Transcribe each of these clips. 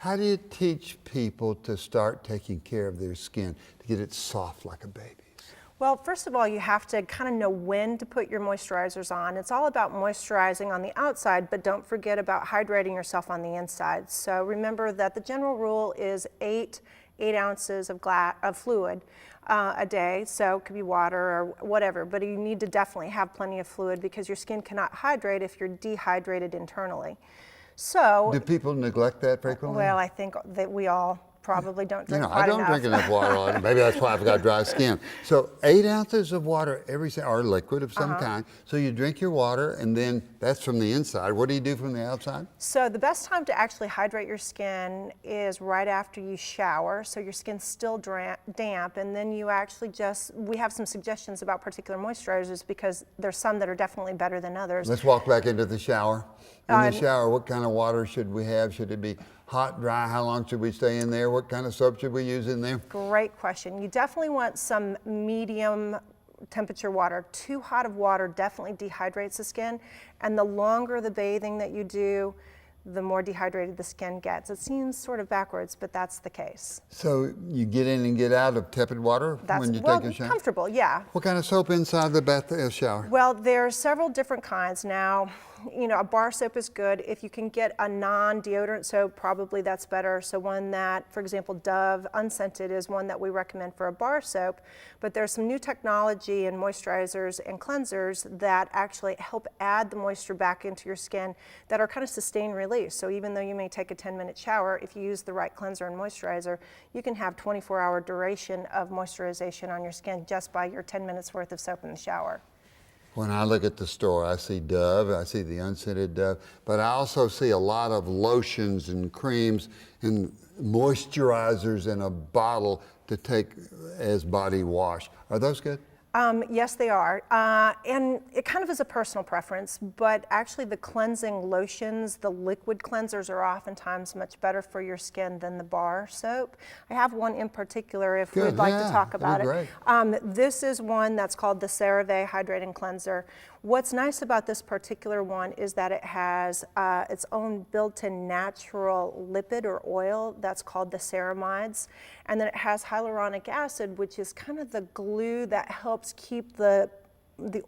How do you teach people to start taking care of their skin, to get it soft like a baby's? Well, first of all, you have to kind of know when to put your moisturizers on. It's all about moisturizing on the outside, but don't forget about hydrating yourself on the inside. So remember that the general rule is 8 ounces of fluid a day. So it could be water or whatever, but you need to definitely have plenty of fluid because your skin cannot hydrate if you're dehydrated internally. So, Do people neglect that frequently? well, I think that we all probably don't drink I don't drink enough water on it. Maybe that's why I've got dry skin. So 8 ounces of water or liquid of some kind. So you drink your water, and then that's from the inside. What do you do from the outside? So the best time to actually hydrate your skin is right after you shower, so your skin's still damp, and then you actually we have some suggestions about particular moisturizers because there's some that are definitely better than others. Let's walk back into the shower. In the shower, what kind of water should we have? Should it be hot, dry? How long should we stay in there? What kind of soap should we use in there? Great question. You definitely want some medium temperature water. Too hot of water definitely dehydrates the skin, and the longer the bathing that you do, the more dehydrated the skin gets. It seems sort of backwards, but that's the case. So you get in and get out of tepid water when you take a shower? Comfortable, yeah. What kind of soap inside the bath shower? Well, there are several different kinds. Now, a bar soap is good. If you can get a non-deodorant soap, probably that's better. So one that, for example, Dove unscented is one that we recommend for a bar soap. But there's some new technology in moisturizers and cleansers that actually help add the moisture back into your skin that are kind of sustained release. So even though you may take a 10-minute shower, if you use the right cleanser and moisturizer, you can have 24-hour duration of moisturization on your skin just by your 10 minutes worth of soap in the shower. When I look at the store, I see Dove, I see the unscented Dove, but I also see a lot of lotions and creams and moisturizers in a bottle to take as body wash. Are those good? Yes, they are. And it kind of is a personal preference, but actually the cleansing lotions, the liquid cleansers are oftentimes much better for your skin than the bar soap. I have one in particular if we'd like to talk about it. This is one that's called the CeraVe Hydrating Cleanser. What's nice about this particular one is that it has its own built-in natural lipid or oil that's called the ceramides, and then it has hyaluronic acid, which is kind of the glue that helps keep the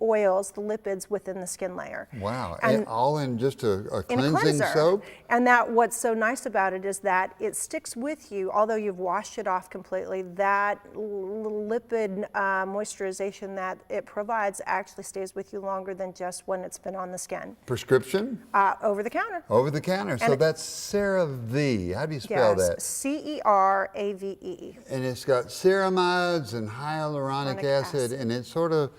oils, the lipids within the skin layer. Wow, and all in just a cleansing cleanser. soap? And what's so nice about it is that it sticks with you, although you've washed it off completely, that lipid moisturization that it provides actually stays with you longer than just when it's been on the skin. Prescription? Over the counter. Over the counter, so that's CeraVe. How do you spell that? CERAVE. And it's got ceramides and hyaluronic acid, and it sort of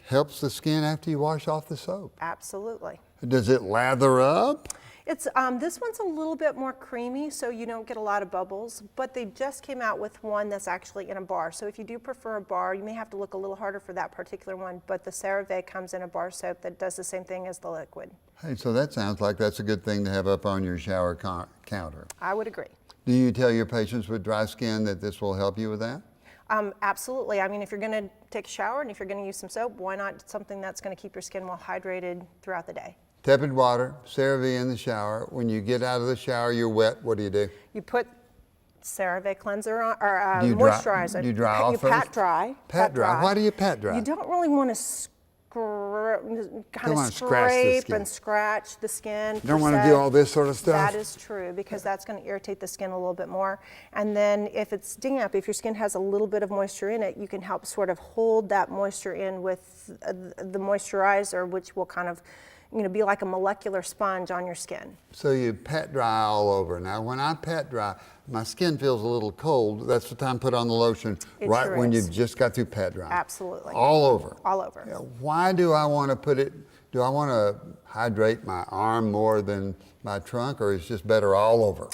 helps the skin after you wash off the soap. Absolutely. Does it lather up? It's this one's a little bit more creamy, so you don't get a lot of bubbles, but they just came out with one that's actually in a bar. So if you do prefer a bar, you may have to look a little harder for that particular one, but the CeraVe comes in a bar soap that does the same thing as the liquid. Hey, so that sounds like that's a good thing to have up on your shower counter. I would agree. Do you tell your patients with dry skin that this will help you with that? Absolutely. I mean, if you're going to take a shower and if you're going to use some soap, why not something that's going to keep your skin well hydrated throughout the day? Tepid water, CeraVe in the shower. When you get out of the shower, you're wet. What do? You put CeraVe cleanser on, or moisturizer. Do you dry off You first? pat dry. Pat dry. Why do you pat dry? You don't really want to kind of scrape and scratch the skin. You don't want to do all this sort of stuff? That is true, because that's going to irritate the skin a little bit more. And then if it's damp, if your skin has a little bit of moisture in it, you can help sort of hold that moisture in with the moisturizer, which will kind of be like a molecular sponge on your skin. So you pat dry all over. Now, when I pat dry, my skin feels a little cold. That's the time to put on the lotion, when you've just got through pat dry. Absolutely. All over. All over. Why do I want to put it? Do I want to hydrate my arm more than my trunk, or is it just better all over?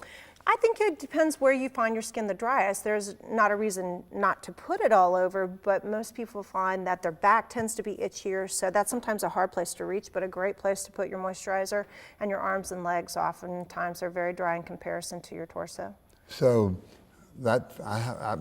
I think it depends where you find your skin the driest. There's not a reason not to put it all over, but most people find that their back tends to be itchier, so that's sometimes a hard place to reach, but a great place to put your moisturizer. And your arms and legs oftentimes are very dry in comparison to your torso. So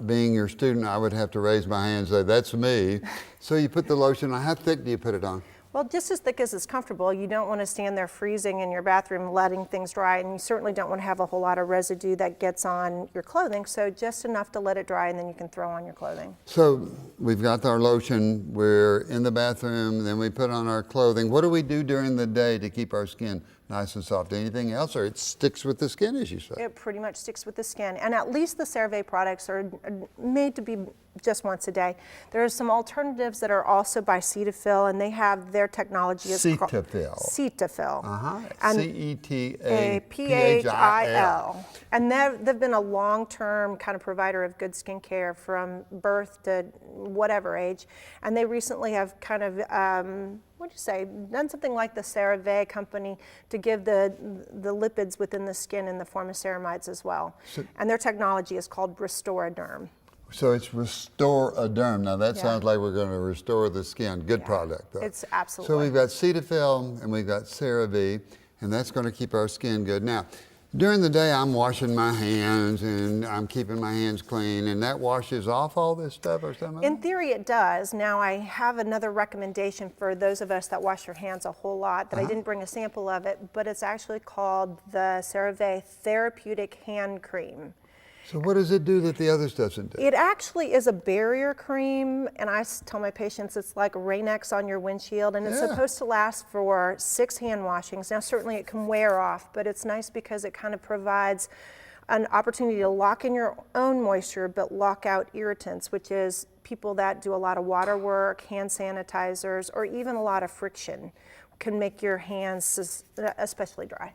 being your student, I would have to raise my hand and say, that's me. So you put the lotion on. How thick do you put it on? Well, just as thick as it's comfortable. You don't want to stand there freezing in your bathroom letting things dry, and you certainly don't want to have a whole lot of residue that gets on your clothing, so just enough to let it dry and then you can throw on your clothing. So we've got our lotion, we're in the bathroom, then we put on our clothing. What do we do during the day to keep our skin nice and soft? Anything else, or it sticks with the skin, as you say? It pretty much sticks with the skin, and at least the CeraVe products are made to be just once a day. There are some alternatives that are also by Cetaphil, and they have their technology is called Cetaphil. Cetaphil. And Cetaphil. And they've been a long-term kind of provider of good skincare from birth to whatever age. And they recently have kind of, done something like the CeraVe company to give the lipids within the skin in the form of ceramides as well. And their technology is called Restore-A-Derm. So it's Restore-A-Derm. Now that sounds like we're going to restore the skin. Good product, though. It's absolutely. So we've got Cetaphil and we've got CeraVe, and that's going to keep our skin good. Now, during the day, I'm washing my hands and I'm keeping my hands clean, and that washes off all this stuff or something? In theory, it does. Now, I have another recommendation for those of us that wash your hands a whole lot that I didn't bring a sample of it, but it's actually called the CeraVe Therapeutic Hand Cream. So what does it do that the others doesn't do? It actually is a barrier cream, and I tell my patients it's like Rain-X on your windshield, and it's supposed to last for 6 hand washings. Now, certainly it can wear off, but it's nice because it kind of provides an opportunity to lock in your own moisture, but lock out irritants, which is people that do a lot of water work, hand sanitizers, or even a lot of friction can make your hands especially dry.